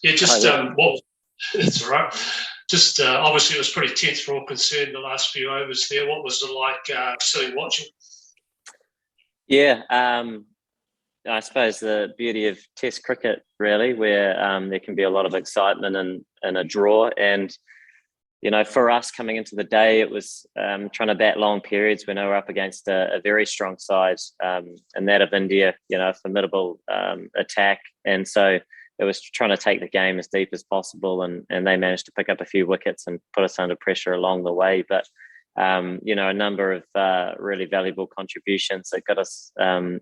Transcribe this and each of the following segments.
Yeah, just well, it's all right. Just obviously it was pretty tense for all concerned the last few overs there. What was it like sitting watching? Yeah, I suppose the beauty of Test cricket, really, where there can be a lot of excitement and a draw. And, you know, for us coming into the day, it was trying to bat long periods when they were up against a very strong side, and that of India, you know, a formidable attack. And so it was trying to take the game as deep as possible. And they managed to pick up a few wickets and put us under pressure along the way. But you know, a number of really valuable contributions that got us,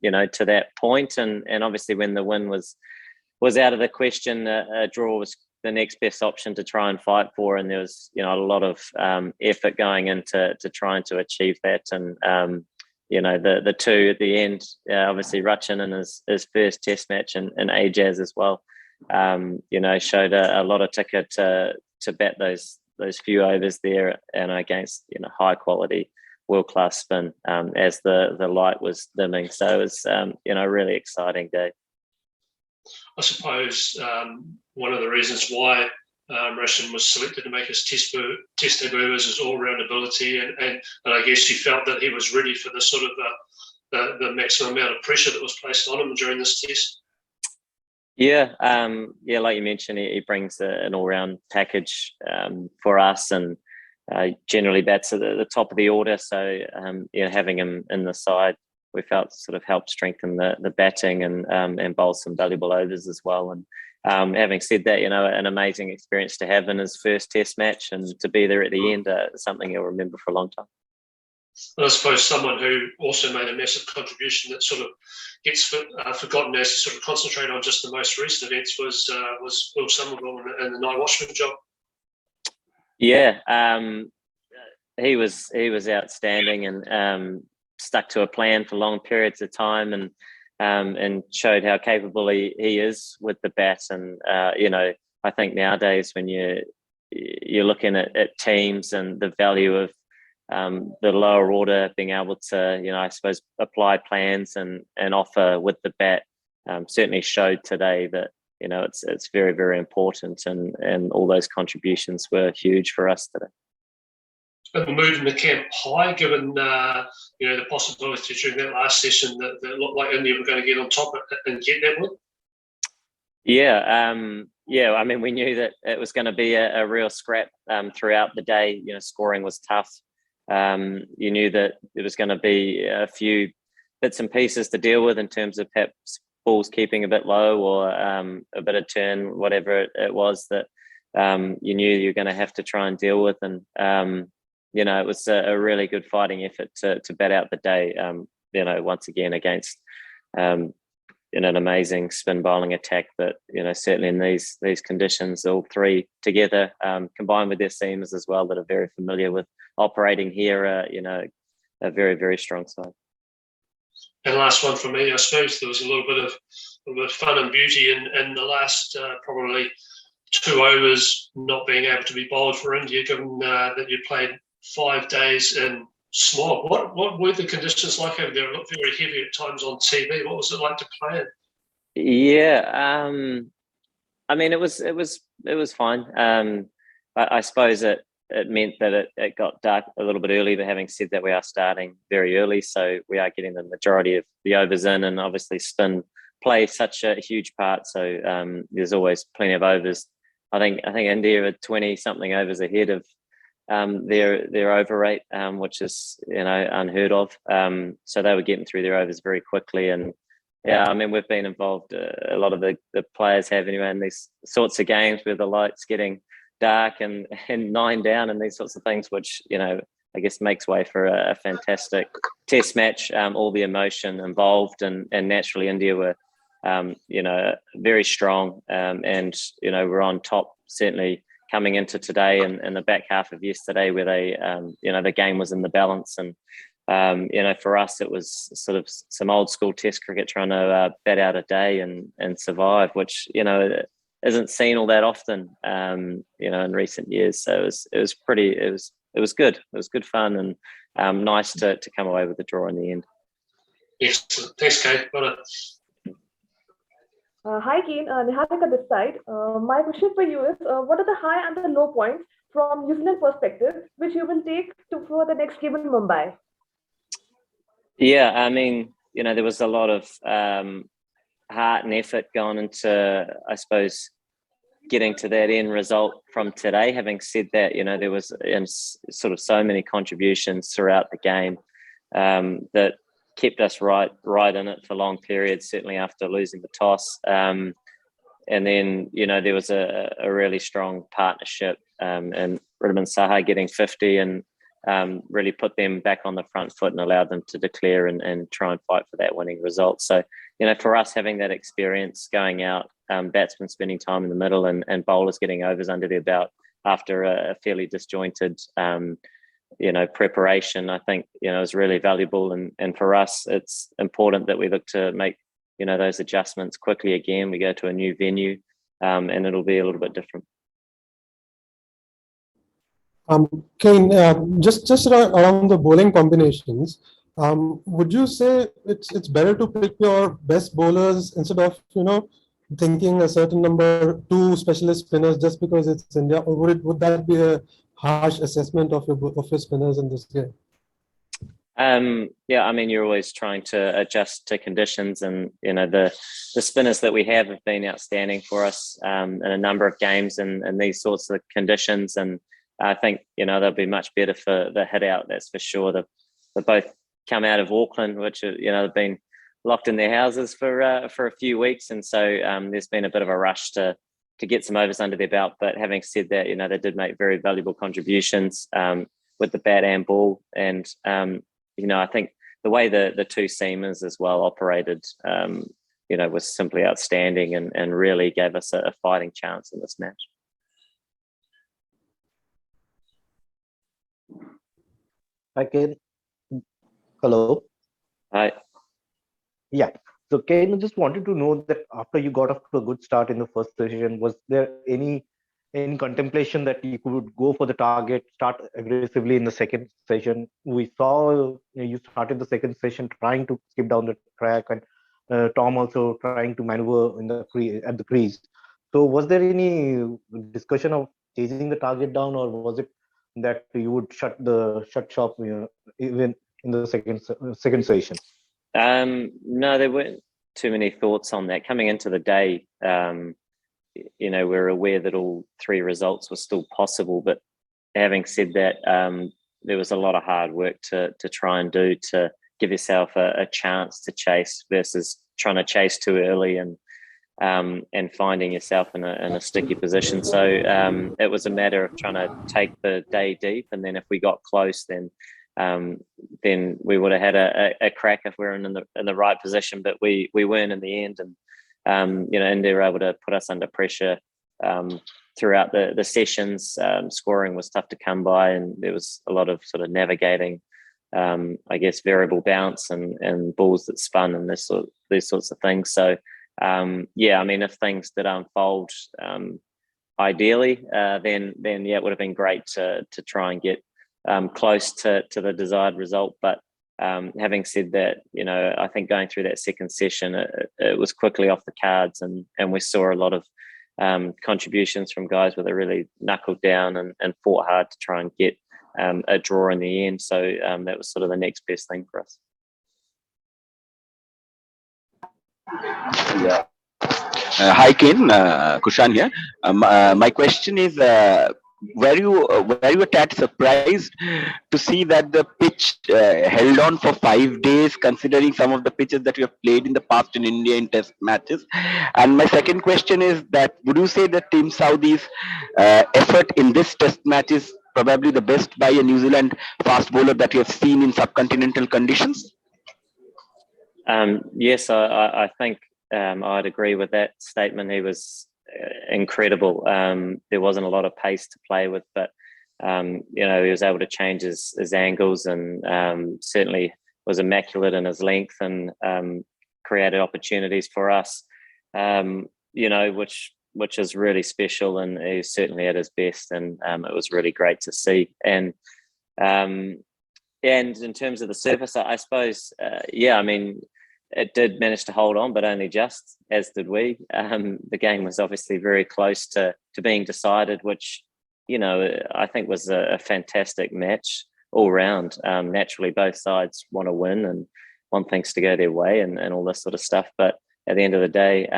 you know, to that point. And obviously when the win was out of the question, a draw was the next best option to try and fight for. And there was, you know, a lot of effort going into trying to achieve that. And, you know, the two at the end, obviously Rachin in his first test match and Ajaz as well, you know, showed a lot of ticket to bat those few overs there and against, you know, high quality world-class spin as the light was dimming. So it was, you know, a really exciting day. I suppose one of the reasons why Rachin was selected to make his test debut was his all-round ability, and I guess you felt that he was ready for the sort of the maximum amount of pressure that was placed on him during this test. Yeah, like you mentioned, he brings an all-round package for us, and generally bats at the top of the order. So, you know, having him in the side, we felt sort of helped strengthen the batting and bowl some valuable overs as well. And having said that, you know, an amazing experience to have in his first Test match and to be there at the end, something he'll remember for a long time. And I suppose someone who also made a massive contribution that sort of gets forgotten as you sort of concentrate on just the most recent events was Will Somerville and the night watchman job. Yeah, he was outstanding and stuck to a plan for long periods of time and showed how capable he is with the bat. And you know, I think nowadays when you're looking at teams and the value of the lower order being able to, you know, I suppose apply plans and offer with the bat, certainly showed today that, you know, it's very, very important, and all those contributions were huge for us today. And the mood in the camp high, given you know, the possibility during that last session that it looked like India were going to get on top and get that win. Yeah, yeah. I mean, we knew that it was going to be a real scrap throughout the day. You know, scoring was tough. You knew that there was going to be a few bits and pieces to deal with in terms of perhaps balls keeping a bit low or a bit of turn, whatever it was that you knew you were going to have to try and deal with. And you know, it was a really good fighting effort to bat out the day. You know, once again against in an amazing spin bowling attack that, you know, certainly in these conditions, all three together, combined with their seamers as well that are very familiar with operating here, you know, a very, very strong side. And last one for me, I suppose there was a little bit of fun and beauty in the last probably 2 overs not being able to be bowled for India, given that you played 5 days in Smog. What were the conditions like over there? It looked very heavy at times on TV. What was it like to play it? Yeah, I mean, it was fine. I suppose it meant that it got dark a little bit early, but having said that, we are starting very early, so we are getting the majority of the overs in, and obviously spin plays such a huge part. So there's always plenty of overs. I think India are 20 something overs ahead of their over rate, which is, you know, unheard of. So they were getting through their overs very quickly, and yeah, I mean, we've been involved, a lot of the players have anyway, in these sorts of games where the light's getting dark and 9 down and these sorts of things, which, you know, I guess makes way for a fantastic test match, all the emotion involved, and naturally India were, you know, very strong, and, you know, we're on top certainly coming into today and the back half of yesterday where they, you know, the game was in the balance. And, you know, for us, it was sort of some old school test cricket trying to bat out a day and survive, which, you know, isn't seen all that often, you know, in recent years. So it was good. It was good fun and nice to come away with the draw in the end. Excellent. Thanks, Kane. Well done. Hi, Kane. Niharika this side. My question for you is, what are the high and the low points from New Zealand perspective, which you will take to for the next game in Mumbai? Yeah, I mean, there was a lot of heart and effort gone into, I suppose, getting to that end result from today. Having said that, there was sort of so many contributions throughout the game that kept us right in it for long periods, certainly after losing the toss. And then, there was a really strong partnership and Ridman Saha getting 50 and really put them back on the front foot and allowed them to declare and try and fight for that winning result. So, for us having that experience going out, batsmen spending time in the middle and bowlers getting overs under their belt after a fairly disjointed preparation, I think, is really valuable. And for us, it's important that we look to make, those adjustments quickly again. We go to a new venue and it'll be a little bit different. Kane, just around the bowling combinations, would you say it's better to pick your best bowlers instead of, thinking a certain number, two specialist spinners just because it's India, or would that be a harsh assessment of your spinners in this game? Yeah, I mean, you're always trying to adjust to conditions, and the spinners that we have been outstanding for us in a number of games and these sorts of conditions. And I think they'll be much better for the hit out. That's for sure. They both come out of Auckland, which they've been locked in their houses for a few weeks, and so there's been a bit of a rush to get some overs under their belt. But having said that, they did make very valuable contributions with the bat and ball, and I think the way the two seamers as well operated, was simply outstanding and really gave us a fighting chance in this match. Hi, Kane. Hello. Hi. Yeah. So, Kane, I just wanted to know that after you got off to a good start in the first session, was there any contemplation that you could go for the target, start aggressively in the second session? We saw you started the second session trying to skip down the track, and Tom also trying to maneuver at the crease. So, was there any discussion of chasing the target down, or was it that you would shut shop even in the second session? No, there weren't too many thoughts on that coming into the day. We're aware that all three results were still possible, but having said that, there was a lot of hard work to try and do to give yourself a chance to chase versus trying to chase too early and finding yourself in a sticky position. So it was a matter of trying to take the day deep, and then if we got close, then we would have had a crack if we were in the right position, but we weren't in the end. And India were able to put us under pressure throughout the sessions. Scoring was tough to come by, and there was a lot of sort of navigating, I guess, variable bounce and balls that spun and these sorts of things. So I mean, if things did unfold ideally, then it would have been great to try and get close to the desired result. But having said that, I think going through that second session, it was quickly off the cards, and we saw a lot of contributions from guys where they really knuckled down and fought hard to try and get a draw in the end. So that was sort of the next best thing for us. Yeah. Hi, Ken. Kushan here. My question is, were you a tad surprised to see that the pitch held on for 5 days, considering some of the pitches that we have played in the past in India in test matches? And my second question is that would you say that Team Saudi's effort in this test match is probably the best by a New Zealand fast bowler that you have seen in subcontinental conditions? Yes, I think I'd agree with that statement. He was incredible. There wasn't a lot of pace to play with, but he was able to change his angles, and certainly was immaculate in his length, and created opportunities for us, which is really special, and he's certainly at his best, and it was really great to see. And in terms of the surface, I suppose, I mean, it did manage to hold on, but only just, as did we. The game was obviously very close to being decided, which, I think was a fantastic match all round. Naturally, both sides want to win and want things to go their way and all this sort of stuff. But at the end of the day,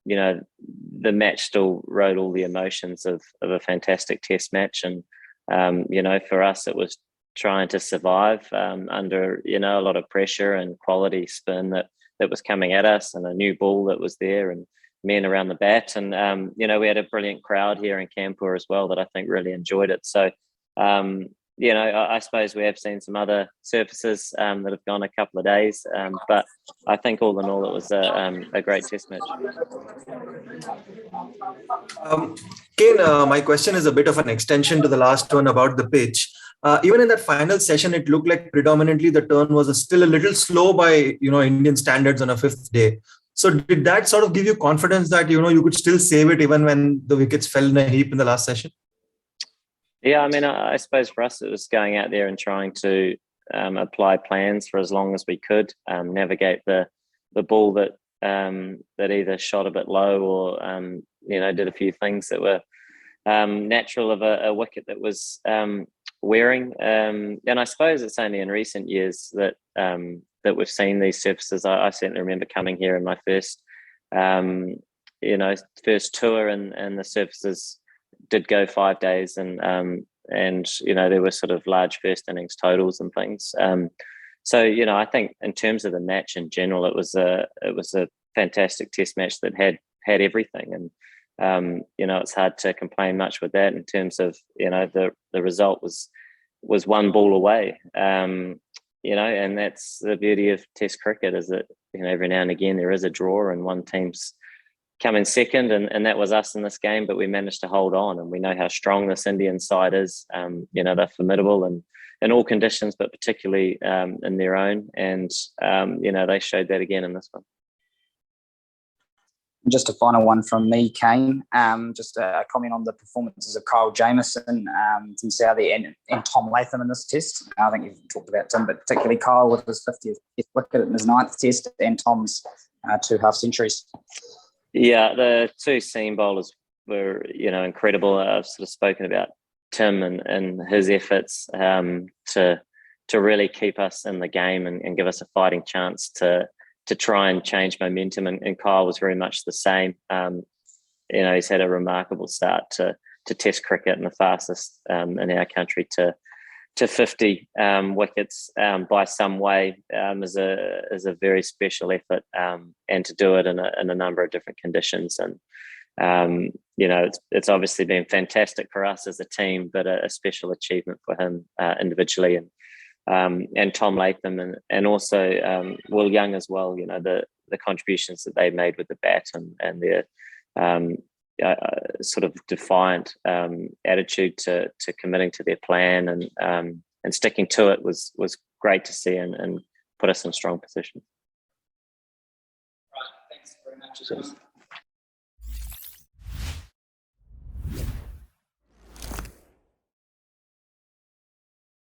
the match still rode all the emotions of a fantastic test match. And, for us, it was trying to survive under, a lot of pressure and quality spin that was coming at us, and a new ball that was there, and men around the bat. And, we had a brilliant crowd here in Kanpur as well that I think really enjoyed it. So, I suppose we have seen some other surfaces that have gone a couple of days, but I think all in all it was a great test match. Kane, my question is a bit of an extension to the last one about the pitch. Even in that final session, it looked like predominantly the turn was still a little slow by Indian standards on a fifth day. So did that sort of give you confidence that you could still save it even when the wickets fell in a heap in the last session? Yeah, I mean, I suppose for us it was going out there and trying to apply plans for as long as we could, navigate the ball that either shot a bit low or did a few things that were natural of a wicket that was wearing. And I suppose it's only in recent years that we've seen these surfaces. I certainly remember coming here in my first tour, and the surfaces did go 5 days, and there were sort of large first innings totals and things. So I think in terms of the match in general, it was a fantastic test match that had everything, and it's hard to complain much with that in terms of the result was one ball away. And that's the beauty of Test cricket, is that every now and again there is a draw and one team's come in second, and that was us in this game, but we managed to hold on, and we know how strong this Indian side is. They're formidable and in all conditions, but particularly in their own, and they showed that again in this one. Just a final one from me, Kane. Just a comment on the performances of Kyle Jamieson, Tim Southey and Tom Latham in this test. I think you've talked about Tim, but particularly Kyle with his 50th wicket in his 9th test, and Tom's 2 half centuries. Yeah, the 2 seam bowlers were, incredible. I've sort of spoken about Tim and his efforts to really keep us in the game and give us a fighting chance to try and change momentum. And Kyle was very much the same. He's had a remarkable start to Test cricket, and the fastest in our country to 50 wickets by some way is a very special effort, and to do it in a number of different conditions. And it's obviously been fantastic for us as a team, but a special achievement for him individually, and Tom Latham and also Will Young as well. The contributions that they made with the bat and their sort of defiant attitude to committing to their plan and sticking to it was great to see, and put us in strong position. Right, thanks very much.